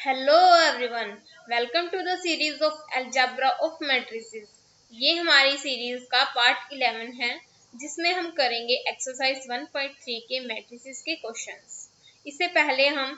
Hello everyone, welcome to the series of algebra of matrices. ये हमारी series का part 11 है, जिसमें हम करेंगे एक्सरसाइज 1.3 के मैट्रिसेस के क्वेश्चंस। इससे पहले हम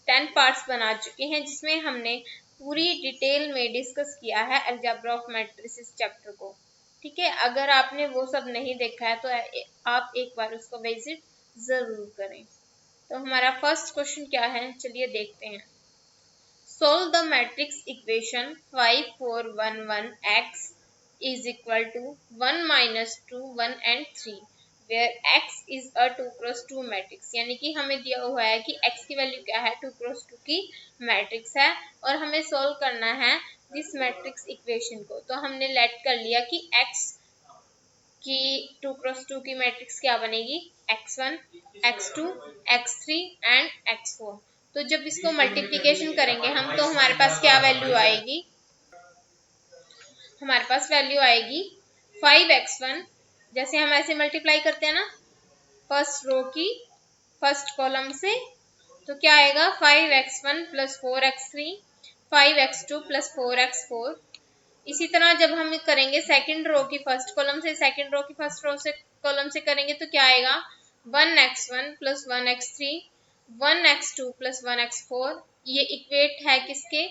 10 पार्ट्स बना चुके हैं, जिसमें हमने पूरी डिटेल में डिस्कस किया है अलजेब्रा ऑफ मैट्रिसेस चैप्टर को। ठीक है, अगर आपने वो सब नहीं देखा है तो आप एक बार उसको विजिट जरूर करें। तो हमारा फर्स्ट क्वेश्चन क्या है, चलिए देखते हैं। Solve the matrix equation 5 4 1 1 x is equal to 1 minus 2 1 and 3 where x is a 2 cross 2 matrix. यानी कि हमें दिया हुआ है कि x की वैल्यू क्या है, 2 cross 2 की मैट्रिक्स है और हमें सोल्व करना है दिस मैट्रिक्स इक्वेशन को। तो हमने लेट कर लिया कि x की 2 cross 2 की मैट्रिक्स क्या बनेगी, x1 x2 x3 and x4। तो जब इसको मल्टीप्लिकेशन करेंगे हम तो हमारे पास क्या वैल्यू आएगी, हमारे पास वैल्यू आएगी 5x1। जैसे हम ऐसे मल्टीप्लाई करते हैं ना फर्स्ट रो की फर्स्ट कॉलम से, तो क्या आएगा 5x1 plus 4x3 5x2 plus 4x4। इसी तरह जब हम करेंगे सेकंड रो की फर्स्ट कॉलम से सेकंड रो की फर्स्ट रो से कॉलम से करेंगे तो क्या आएगा 1x1 plus 1x3 1x2 plus 1x4। ये इक्वेट है किसके,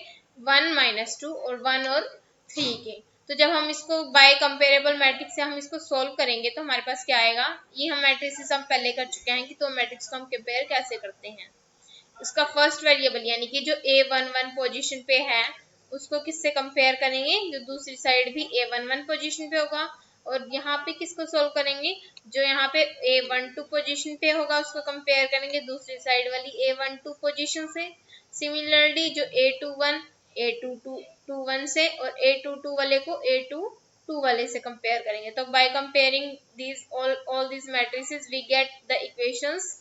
1 माइनस 2 और 1 और 3 के। तो जब हम इसको बाय कंपेरेबल मैट्रिक्स से हम इसको सोल्व करेंगे तो हमारे पास क्या आएगा, ये हम मैट्रिक्स हम पहले कर चुके हैं कि तो मैट्रिक्स को हम कंपेयर कैसे करते हैं। उसका फर्स्ट वेरिएबल यानी कि जो A11 पोजीशन पे है उसको किससे कंपेयर करेंगे, जो दूसरी साइड भी A11 पोजीशन पे होगा। और यहाँ पे किसको सोल्व करेंगे, जो यहाँ पे A12 पोजीशन पे होगा उसको कंपेयर करेंगे दूसरी साइड वाली A12 पोजीशन से। सिमिलरली जो A21 A22 से और A22 वाले को A22 वाले से कंपेयर करेंगे। तो by comparing these all these matrices we get the equations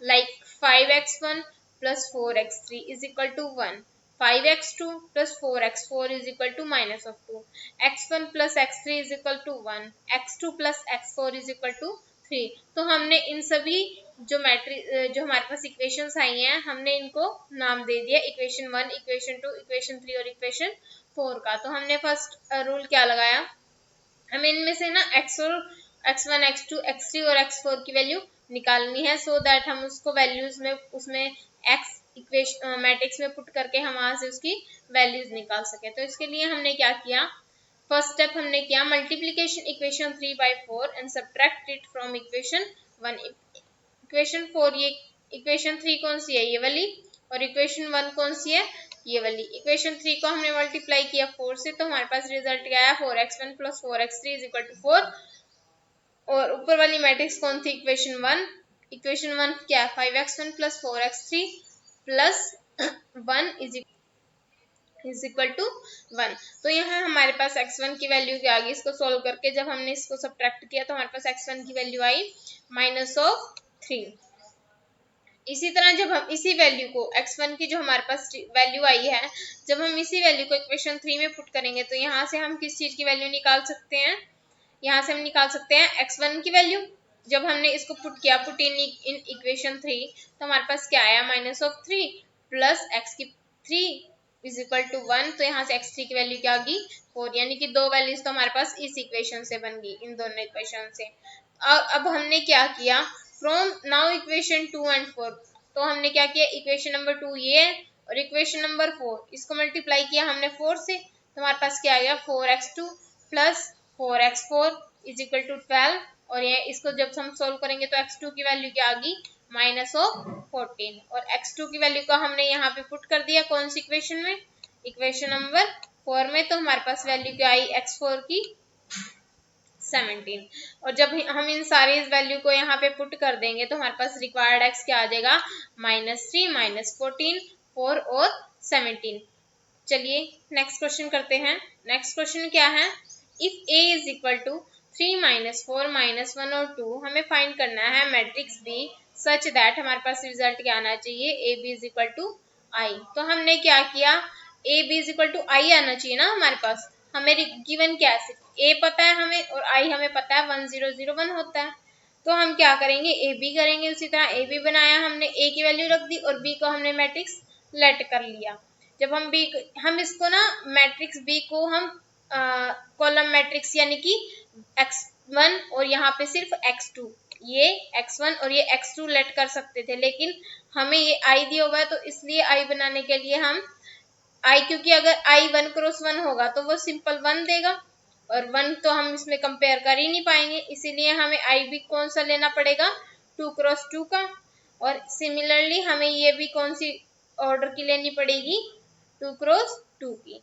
like 5x1 plus 4x3 is equal to 1, 5x2 plus 4x4 is equal to minus of 2, x1 plus x3 is equal to 1, x2 plus x4 is equal to 3। तो हमने इन सभी जो हमारे पास equations आई हैं हमने इनको नाम दे दिया इक्वेशन 1, इक्वेशन 2, इक्वेशन 3 और इक्वेशन 4 का। तो हमने फर्स्ट रूल क्या लगाया, हमें इनमें से ना x1 x2 x3 और x4 की वैल्यू निकालनी है, सो दैट हम उसको वैल्यूज में उसमें x इक्वेशन मैट्रिक्स में पुट करके हम वहां से उसकी वैल्यूज निकाल सके। तो इसके लिए हमने क्या किया, फर्स्ट स्टेप हमने किया multiplication equation 3 by 4 and subtract it from equation 1। Equation 4 ये इक्वेशन 3 कौन सी है, ये वाली, और इक्वेशन 1 कौन सी है, ये वाली। इक्वेशन 3 को हमने मल्टीप्लाई किया 4 से तो हमारे पास रिजल्ट क्या आया 4x1 plus 4x3 is equal to 4। और ऊपर वाली मैट्रिक्स कौन थी, इक्वेशन 1। इक्वेशन 1 क्या है 5x1 plus 4x3 plus 1 is equal to 1। तो यहाँ हमारे पास x1 की वैल्यू क्या आ गई, इसको सोल्व करके जब हमने इसको सब्ट्रैक्ट किया तो हमारे पास x1 की वैल्यू आई -3। इसी तरह जब हम इसी वैल्यू को x1 की जो हमारे पास वैल्यू आई है, जब हम इसी वैल्यू को इक्वेशन 3 में पुट करेंगे तो यहाँ से हम किस चीज की वैल्यू निकाल सकते हैं, यहाँ से हम निकाल सकते हैं x1 की वैल्यू। जब हमने इसको पुट किया पुट इन इक्वेशन 3 तो हमारे पास क्या आया -3 प्लस x की 3 इज इक्वल टू 1। तो यहाँ से x3 की वैल्यू क्या आ गई 4, यानी कि दो वैल्यूज तो हमारे पास इस इक्वेशन से बन गई, इन दोनों इक्वेशन से। अब हमने क्या किया, फ्रॉम नाउ इक्वेशन 2 एंड 4, तो हमने क्या किया इक्वेशन नंबर 2 ये है और इक्वेशन नंबर 4 इसको मल्टीप्लाई किया हमने 4 से, तो हमारे पास क्या आ गया 4x2 plus 4x4 is equal to 12। और ये इसको जब हम सोल्व करेंगे तो x2 की वैल्यू क्या आ गई -14 और x2 की वैल्यू को हमने यहाँ पे पुट कर दिया कौन सी इक्वेशन में, इक्वेशन नंबर 4 में। तो हमारे पास वैल्यू क्या आई x4 की 17। और जब हम इन सारी इस वैल्यू को यहाँ पे पुट कर देंगे तो हमारे पास रिक्वायर्ड x क्या आ जाएगा -3 -14 4 और 17। चलिए नेक्स्ट क्वेश्चन करते हैं। नेक्स्ट क्वेश्चन क्या है, if a is equal to 3 -4 -1 और 2 हमें फाइंड करना है मैट्रिक्स B सच दैट हमारे पास रिजल्ट क्या आना चाहिए AB is equal to I। तो हमने क्या किया AB is equal to I आना चाहिए ना हमारे पास, हमें गिवन क्या है A पता है हमें और I हमें पता है 1 0 0 1 होता है। तो हम क्या करेंगे AB करेंगे, उसी तरह AB बनाया हमने, A की वैल्यू रख दी और B को हमने मैट्रिक्स लेट कर लिया। जब हम इसको ना मैट्रिक्स बी को हम कॉलम मैट्रिक्स यानी कि x1 और यहाँ पे सिर्फ x2, ये x1 और ये x2 लेट कर सकते थे, लेकिन हमें ये i दिया हुआ है तो इसलिए i बनाने के लिए हम i, क्योंकि अगर i 1 क्रॉस 1 होगा तो वो सिंपल 1 देगा और 1 तो हम इसमें कंपेयर कर ही नहीं पाएंगे, इसीलिए हमें i भी कौन सा लेना पड़ेगा 2 क्रॉस 2 का। और सिमिलरली हमें ये भी कौन सी ऑर्डर की लेनी पड़ेगी 2 क्रॉस 2 की।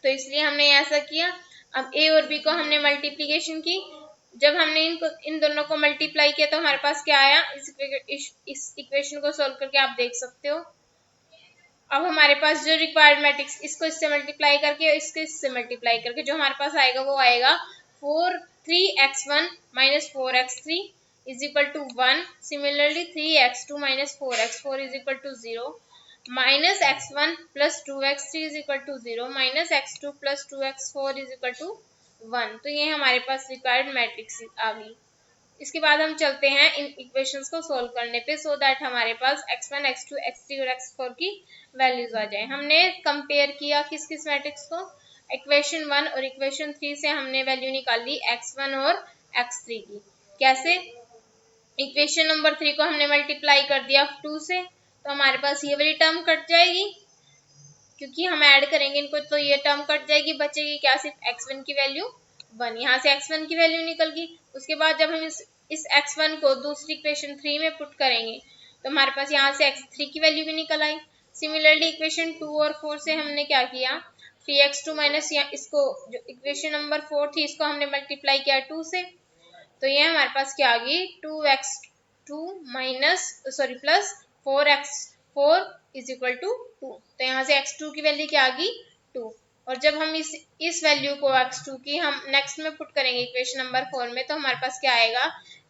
तो इसलिए हमने ऐसा किया। अब a और b को हमने मल्टीप्लिकेशन की, जब हमने इन दोनों को मल्टीप्लाई किया तो हमारे पास क्या आया, इस इक्वेशन को सॉल्व करके आप देख सकते हो। अब हमारे पास जो रिक्वायर्ड मैट्रिक्स, इसको इससे मल्टीप्लाई करके और इसको इससे मल्टीप्लाई करके जो हमारे पास आएगा वो आएगा 3x1 minus 4x3 is equal to 1। Similarly 3x2 minus 4x4 is equal to 0, minus x1 plus 2x3 is equal to 0, minus x2 plus 2x4 is equal to 1। तो ये हमारे पास रिक्वायर्ड मैट्रिक्स आ गई। इसके बाद हम चलते हैं इन इक्वेशंस को सोल्व करने पे, सो दैट हमारे पास x1, x2, x3 और x4 की वैल्यूज आ जाए। हमने कंपेयर किया किस किस मैट्रिक्स को, इक्वेशन 1 और इक्वेशन 3 से हमने वैल्यू निकाली x1 और x3 की। कैसे, इक्वेशन नंबर 3 को हमने मल्टीप्लाई कर दिया 2 से, तो हमारे पास ये वाली टर्म कट जाएगी, क्योंकि हम ऐड करेंगे इनको तो ये टर्म कट जाएगी, बचेगी क्या सिर्फ x1 की वैल्यू 1, यहाँ से x1 की वैल्यू निकल गई। उसके बाद जब हम इस x1 को दूसरी इक्वेशन 3 में पुट करेंगे तो हमारे पास यहाँ से x3 की वैल्यू भी निकल आई। सिमिलरली इक्वेशन 2 और 4 से हमने क्या किया, 3x2 माइनस इसको जो इक्वेशन नंबर 4 थी इसको हमने मल्टीप्लाई किया 2 से, तो ये हमारे पास क्या आ गई 2x2 minus plus 4x4 is equal to 2। तो यहाँ से x2 की वैल्यू क्या आ गई 2, और जब हम इस वैल्यू को x2 की हम नेक्स्ट में पुट करेंगे इक्वेशन नंबर 4 में, तो हमारे पास क्या आएगा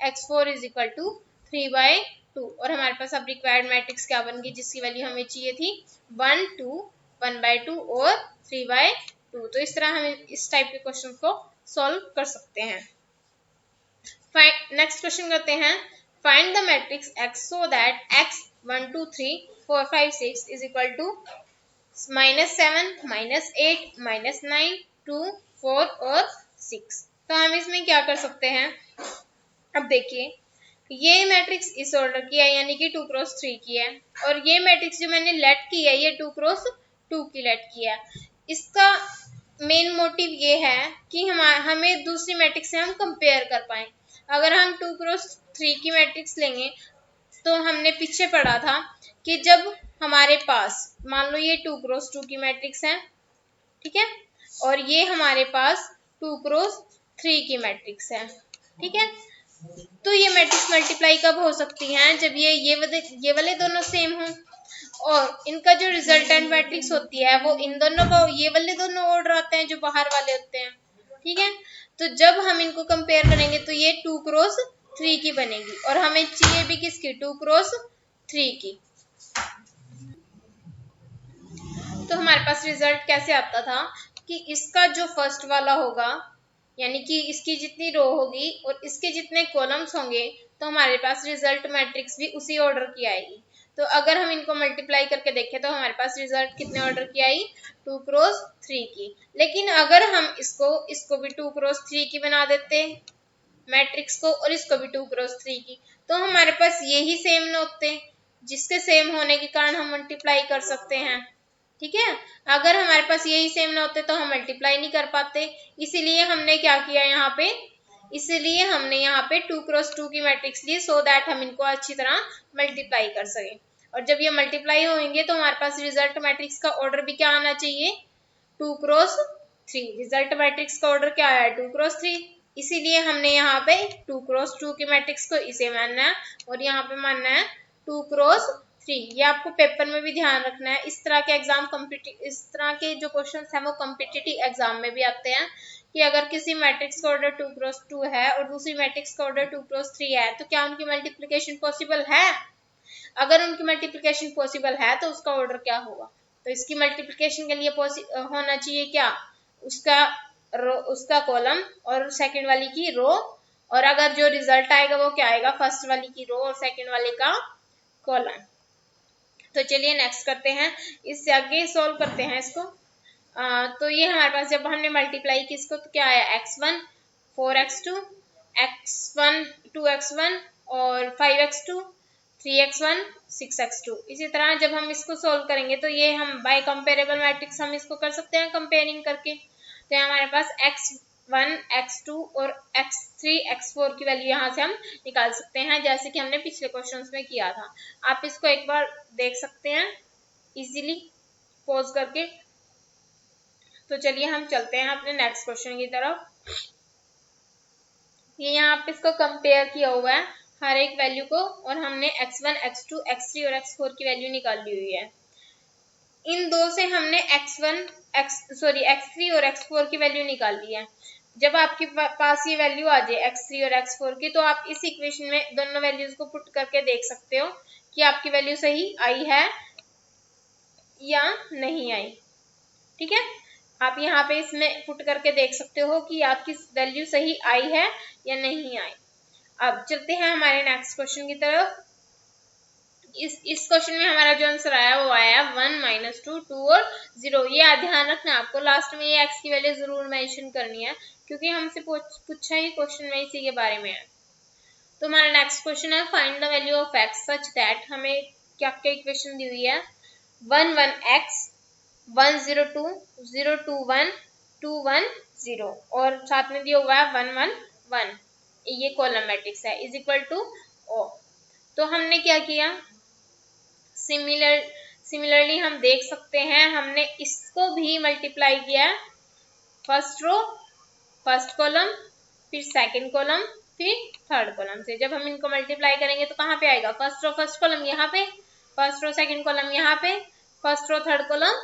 x4 इज इक्वल टू 3/2, और हमारे पास अब रिक्वायर्ड मैट्रिक्स क्या बन गई जिसकी वैल्यू हमें चाहिए थी 1, 2, 1/2 और 3/2। तो इस तरह हम इस टाइप के क्वेश्चन को सॉल्व कर सकते हैं। नेक्स्ट क्वेश्चन करते हैं, find the matrix x so that x 1 2 3 4 5 6 is equal to -7, -8, -9, 2, 4 और 6। तो हम इसमें क्या कर सकते हैं, अब देखिए ये मैट्रिक्स इस ऑर्डर की है यानी कि 2 क्रॉस 3 की है, और ये मैट्रिक्स जो मैंने लेट की है ये 2 क्रॉस 2 की लेट की है। इसका मेन मोटिव ये है कि हमें दूसरी मैट्रिक्स से हम कंपेयर कर पाए। अगर हम 2 क्रॉस 3 की मैट्रिक्स लेंगे तो हमने पीछे पढ़ा था कि जब हमारे पास मान लो ये 2 क्रॉस 2 की मैट्रिक्स है, ठीक है, और ये हमारे पास 2 क्रॉस 3 की मैट्रिक्स है, ठीक है, तो ये मैट्रिक्स मल्टीप्लाई कब हो सकती हैं, जब ये वाले दोनों सेम हों और इनका जो रिजल्टेंट मैट्रिक्स होती है वो इन दोनों को ये वाले दोनों ऑर्डर आते हैं जो बाहर वाले होते हैं, ठीक है। तो जब हम इनको कंपेयर करेंगे तो ये 2 क्रॉस 3 की बनेगी और हमें चाहिए भी किसकी 2 क्रॉस 3 की। तो हमारे पास रिजल्ट कैसे आता था कि इसका जो फर्स्ट वाला होगा यानी कि इसकी जितनी रो होगी और इसके जितने कॉलम्स होंगे तो हमारे पास रिजल्ट मैट्रिक्स भी उसी ऑर्डर की आएगी। तो अगर हम इनको मल्टीप्लाई करके देखें तो हमारे पास रिजल्ट कितने ऑर्डर की आई 2 क्रॉस 3 की। लेकिन अगर हम इसको भी 2 क्रॉस 3 की बना देते मैट्रिक्स को और इसको भी 2 क्रॉस 3 की, तो हमारे पास यही सेम न होते, जिसके सेम होने के कारण हम मल्टीप्लाई कर सकते हैं, ठीक है। अगर हमारे पास यही सेम ना होते तो हम मल्टीप्लाई नहीं कर पाते, इसीलिए हमने क्या किया यहाँ पे, इसीलिए हमने यहाँ पे 2 क्रॉस 2 की मैट्रिक्स ली सो दैट हम इनको अच्छी तरह मल्टीप्लाई कर सके। और जब ये मल्टीप्लाई होंगे तो हमारे पास रिजल्ट मैट्रिक्स का ऑर्डर भी क्या आना चाहिए 2 क्रॉस 3। रिजल्ट मैट्रिक्स का ऑर्डर क्या आया 2 क्रॉस 3, इसीलिए हमने यहाँ पे 2 क्रॉस 2 की मैट्रिक्स को इसे मानना है और यहाँ पे मानना है 2 क्रॉस 3। ये आपको पेपर में भी ध्यान रखना है। इस तरह के इस तरह के जो क्वेश्चंस हैं वो कॉम्पिटिटिव एग्जाम में भी आते हैं कि अगर किसी मैट्रिक्स का ऑर्डर 2 क्रॉस 2 है और दूसरी मैट्रिक्स का ऑर्डर 2 क्रॉस 3 है तो क्या उनकी मल्टीप्लिकेशन पॉसिबल है। अगर उनकी मल्टीप्लिकेशन पॉसिबल है तो उसका ऑर्डर क्या होगा, तो इसकी मल्टीप्लिकेशन के लिए होना चाहिए क्या उसका कॉलम और सेकंड वाली की रो, और अगर जो रिजल्ट आएगा वो क्या आएगा फर्स्ट वाली की रो और सेकंड वाले का कॉलम। तो चलिए नेक्स्ट करते हैं, इससे आगे सॉल्व करते हैं इसको। तो ये हमारे पास जब हमने मल्टीप्लाई की इसको तो क्या आया, x1 4x2, x1 2x1 और 5x2 3x1 6x2। इसी तरह जब हम इसको सोल्व करेंगे तो ये हम बाय कंपेरेबल मैट्रिक्स हम इसको कर सकते हैं कंपेयरिंग करके। तो हमारे पास x1 x2 और x3 x4 की वैल्यू यहाँ से हम निकाल सकते हैं, जैसे कि हमने पिछले क्वेश्चंस में किया था। आप इसको एक बार देख सकते हैं इजीली पॉज करके। तो चलिए हम चलते हैं अपने नेक्स्ट क्वेश्चन की तरफ। ये यहाँ पे इसको कंपेयर किया हुआ है हर एक वैल्यू को, और हमने x1 x2 x3 और x4 की वैल्यू निकाल ली हुई है। इन दो से हमने x3 और x4 की वैल्यू निकाल ली है। जब आपके पास ये वैल्यू आ जाए x3 और x4 की, तो आप इस इक्वेशन में दोनों वैल्यूज को पुट करके देख सकते हो कि आपकी वैल्यू सही आई है या नहीं आई। ठीक है, आप यहाँ पे इसमें पुट करके देख सकते हो कि आपकी वैल्यू सही आई है या नहीं आई। अब चलते हैं हमारे नेक्स्ट क्वेश्चन की तरफ। इस क्वेश्चन में हमारा जो आंसर आया वो आया 1 -2 2 और 0। ये ध्यान रखना आपको, लास्ट में ये x की वैल्यू जरूर मेंशन करनी है, क्योंकि हमसे पूछा ही क्वेश्चन में इसी के बारे में है। तो हमारा नेक्स्ट क्वेश्चन है, find the value of x such that. हमें क्या क्या इक्वेशन दी हुई है, 1 1x 1 0 2 0 2 1 2 1 0 और साथ में दिया हुआ है 1 1 1। ये कॉलम मैट्रिक्स है, इज इक्वल टू ओ। तो हमने क्या किया, सिमिलरली हम देख सकते हैं हमने इसको भी मल्टीप्लाई किया, फर्स्ट रो फर्स्ट कॉलम फिर सेकंड कॉलम फिर थर्ड कॉलम से। जब हम इनको मल्टीप्लाई करेंगे तो कहाँ पे आएगा, फर्स्ट रो फर्स्ट कॉलम यहाँ पे, फर्स्ट रो सेकंड कॉलम यहाँ पे, फर्स्ट रो थर्ड कॉलम।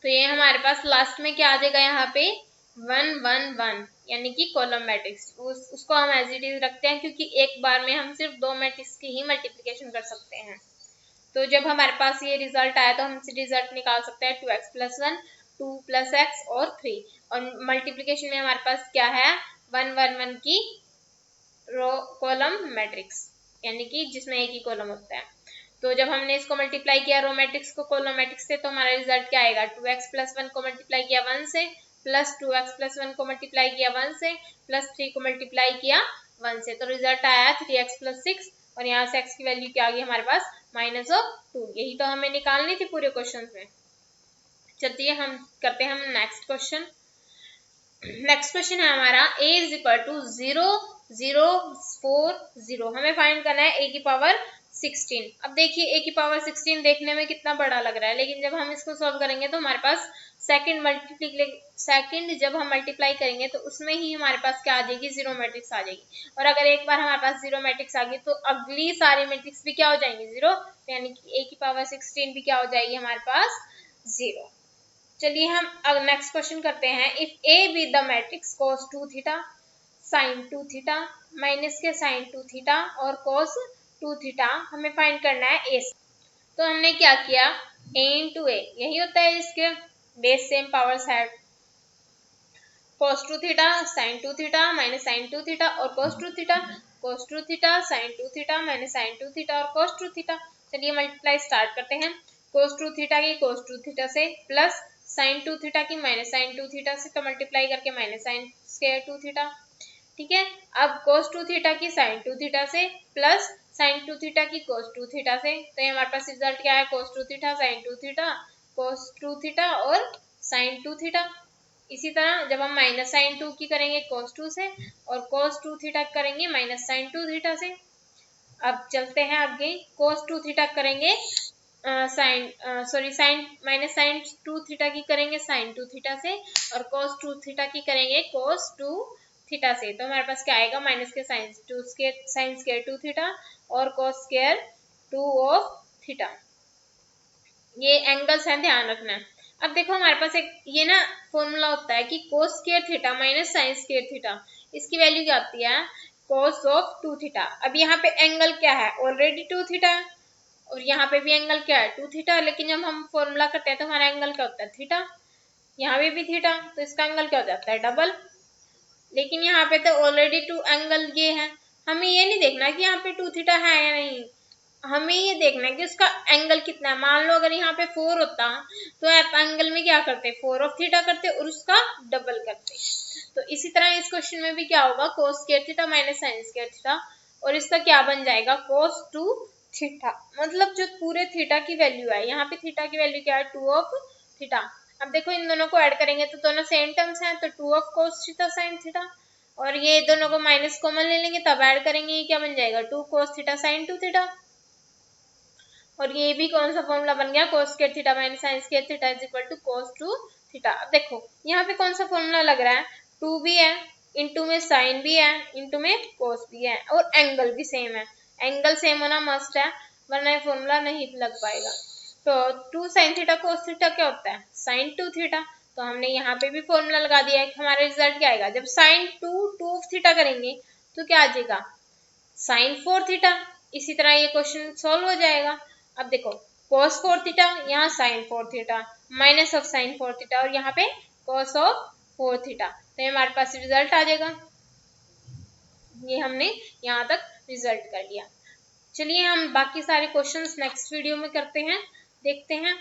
तो ये हमारे पास लास्ट में क्या आ जाएगा, यहाँ पे 1 1 1 यानी कि कॉलम मैट्रिक्स। उसको हम एज इट इज रखते हैं, क्योंकि एक बार में हम सिर्फ दो मैट्रिक्स की ही मल्टीप्लिकेशन कर सकते हैं। तो जब हमारे पास ये रिजल्ट आया तो हम रिजल्ट निकाल सकते हैं 2x + 1 2 + x और 3। और मल्टीप्लिकेशन में हमारे पास क्या है, 1 1 1 की रो कॉलम मैट्रिक्स, यानी कि जिसमें एक ही कॉलम होता है। तो जब हमने इसको मल्टीप्लाई किया रो मैट्रिक्स को कॉलम मैट्रिक्स से, तो हमारा रिजल्ट क्या आएगा, 2x + 1 को मल्टीप्लाई किया 1 से, प्लस 2x + 1 को मल्टीप्लाई किया 1 से, प्लस 3 को मल्टीप्लाई किया 1 से। तो रिजल्ट आया 3x + 6, और यहाँ से x की वैल्यू क्या आ गई हमारे पास, -2। यही तो हमें निकालनी थी पूरे क्वेश्चन में। चलिए हम करते हैं हम नेक्स्ट क्वेश्चन। नेक्स्ट क्वेश्चन है हमारा a = 0 0 4 0। हमें फाइंड करना है a की पावर 16। अब देखिए a की पावर 16 देखने में कितना बड़ा लग रहा है, लेकिन जब हम इसको सॉल्व करेंगे तो हमारे पास सेकंड जब हम मल्टीप्लाई करेंगे तो उसमें ही हमारे पास क्या आ जाएगी, जीरो मैट्रिक्स आ जाएगी। और अगर एक बार हमारे पास जीरो मैट्रिक्स आ गई तो अगली सारी मैट्रिक्स भी क्या हो जाएंगी, जीरो। तो यानी कि a की पावर 16 भी क्या हो जाएगी हमारे पास, 0। चलिए हम नेक्स्ट क्वेश्चन करते हैं, if a be the matrix cos 2 theta sin 2 theta minus के sin 2 थीटा और cos 2 थीटा हमें फाइंड करना है a। तो हमने क्या किया, a इंटू a, यही होता है इसके बेस सेम पावर्स है, cos 2 theta sin 2 theta minus sin 2 theta और cos 2 theta, cos 2 theta sin 2 theta minus sin 2 theta और cos 2 थीटा। चलिए मल्टीप्लाई स्टार्ट करते हैं, cos 2 थीटा की cos 2 थीटा से, प्लस sin 2 थीटा की माइनस sin 2 थीटा से, तो मल्टीप्लाई करके माइनस sin स्क्वायर 2 थीटा। ठीक है, अब cos 2 थीटा की sin 2 थीटा से, प्लस sin 2 थीटा की cos 2 थीटा से। तो ये हमारे पास रिजल्ट क्या है, cos 2 theta sin 2 theta cos 2 theta और sin 2 थीटा। इसी तरह जब हम माइनस sin 2 की करेंगे cos 2 से, और cos 2 थीटा करेंगे माइनस sin 2 थीटा से। अब चलते हैं आगे, cos 2 थीटा करेंगे माइनस sin 2 थीटा की करेंगे sin 2 थीटा से, और cos 2 थीटा की करेंगे cos 2 थीटा से। तो हमारे पास क्या आएगा, माइनस के sin स्क्वायर 2 थीटा और cos स्क्वायर 2 ऑफ थीटा। ये एंगल्स हैं, ध्यान रखना है। अब देखो हमारे पास एक ये ना फॉर्मूला होता है कि cos square theta minus sin square theta, इसकी वैल्यू क्या आती है, cos ऑफ 2 थीटा। अब यहाँ पे एंगल क्या है, ऑलरेडी 2 थीटा है, और यहाँ पे भी एंगल क्या है, 2 थीटा। लेकिन जब हम फॉर्मूला करते हैं तो हमारा एंगल क्या होता है, थीटा। यहाँ पे भी थीटा, तो इसका एंगल क्या हो जाता है, डबल। लेकिन यहाँ पे तो ऑलरेडी 2 एंगल ये है, हमें ये नहीं देखना कि यहाँ पे 2 थीटा है या नहीं, हमें ये देखना है कि उसका एंगल कितना है। मान लो अगर यहाँ पे 4 होता तो आप एंगल में क्या करते, 4 ऑफ थीटा करते और उसका डबल करते। तो इसी तरह इस क्वेश्चन में भी क्या होगा, कोस square theta minus sine square theta, और इसका क्या बन जाएगा, कोस 2 थीटा। मतलब जो पूरे थीटा की वैल्यू है, यहाँ पे थीटा की वैल्यू क्या है, 2 ऑफ थीटा। अब देखो इन दोनों को ऐड करेंगे तो दोनों सेम टर्म्स हैं, तो 2 of cos theta sine theta, और ये दोनों को माइनस कॉमन ले लेंगे तब ऐड करेंगे, ये क्या बन जाएगा, 2 कोस थीटा साइन 2 थीटा। और ये भी कौन सा फॉर्मूला बन गया, cos square theta minus sine square theta is equal to cos 2 theta. अब देखो यहाँ पे कौन सा फॉर्मूला लग रहा है, 2 भी है, इंटू में साइन भी है, इंटू में कोस भी है, और एंगल भी सेम है। एंगल सेम होना मस्ट है, वरना ये फॉर्मूला नहीं लग पाएगा। तो 2 साइन थीटा कोस थीटा क्या होता है, साइन 2 थीटा। तो हमने यहाँ पे भी फॉर्मूला लगा दिया है कि हमारा रिजल्ट क्या आएगा, जब साइन 2 ऑफ थीटा करेंगे तो क्या आ जाएगा, साइन 4 थीटा। इसी तरह ये क्वेश्चन सॉल्व हो जाएगा। अब देखो cos 4 थीटा, यहाँ sin 4 theta, minus of sin 4 theta, और यहाँ पे cos ऑफ 4 थीटा, तो ये हमारे पास रिजल्ट आ जाएगा। ये हमने यहाँ तक रिजल्ट कर लिया। चलिए हम बाकी सारे क्वेश्चंस नेक्स्ट वीडियो में करते हैं, देखते हैं।